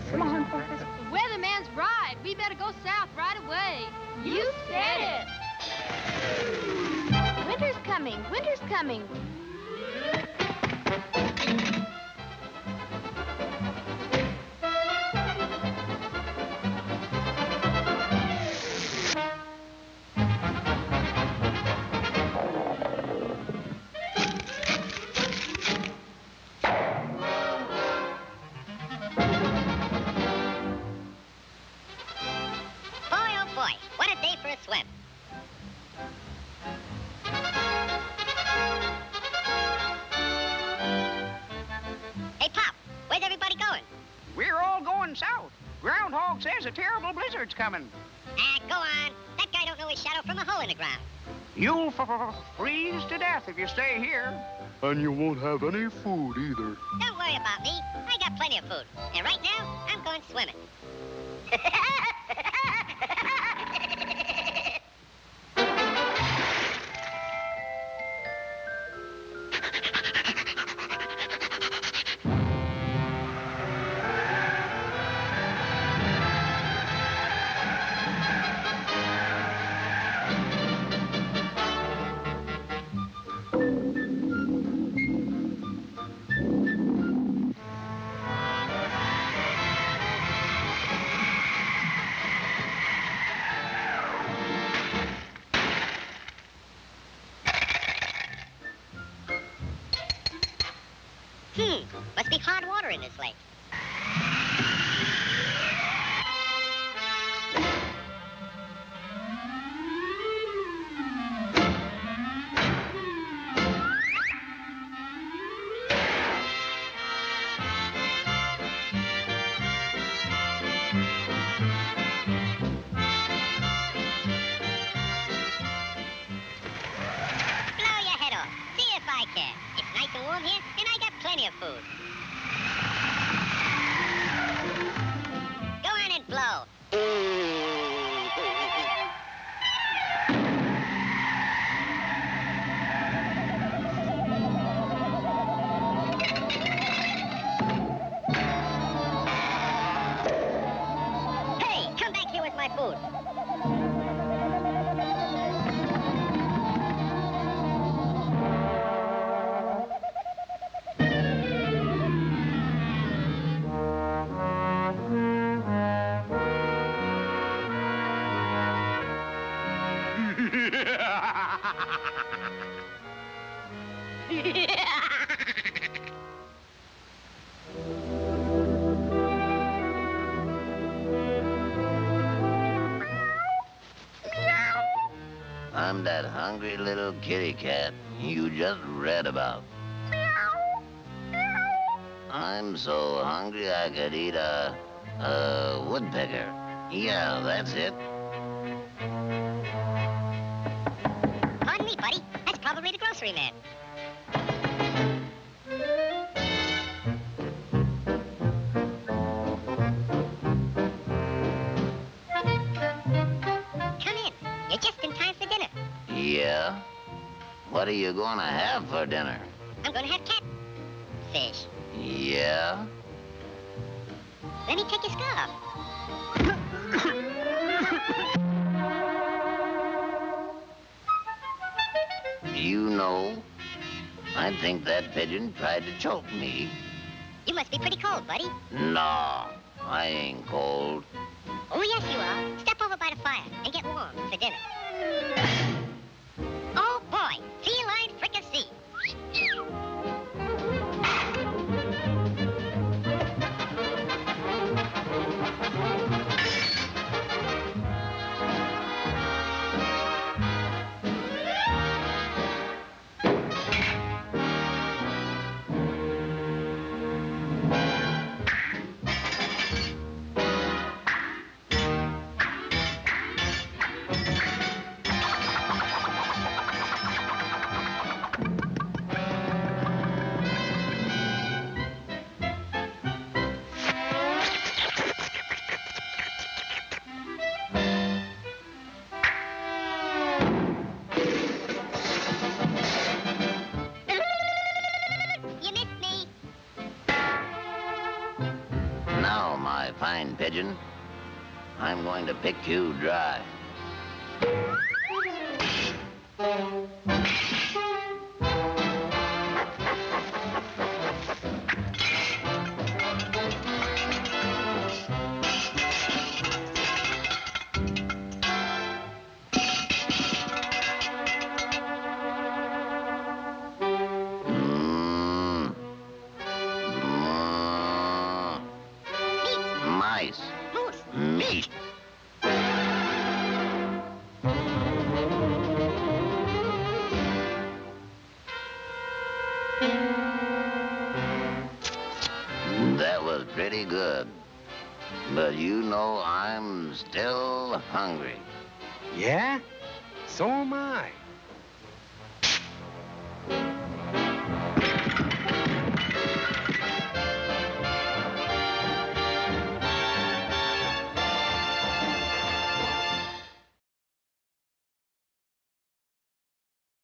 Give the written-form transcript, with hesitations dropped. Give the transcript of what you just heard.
Come on, boys. The weatherman's right. We better go south right away. You said it. Winter's coming. Winter's coming. Says a terrible blizzard's coming. Go on. That guy don't know his shadow from a hole in the ground. You'll freeze to death if you stay here. And you won't have any food either. Don't worry about me. I got plenty of food. And right now, I'm going swimming. Must be hard water in this lake. Blow your head off. See if I can. It's nice and warm here, and I got plenty of food. Go on and blow. Hey, come back here with my food. I'm that hungry little kitty cat you just read about. I'm so hungry I could eat a woodpecker. Yeah, that's it. Pardon me, buddy. That's probably the grocery man. Come in. You're just in time for dinner. Yeah? What are you gonna have for dinner? I'm gonna have catfish. Yeah? Let me take your scarf. You know, I think that pigeon tried to choke me. You must be pretty cold, buddy. No, I ain't cold. Oh, yes, you are. Step over by the fire and get warm for dinner. Oh, boy. Feline fricassee. fine, pigeon. I'm going to pick you dry. Mice. Meat. That was pretty good. But you know I'm still hungry. Yeah? So am I.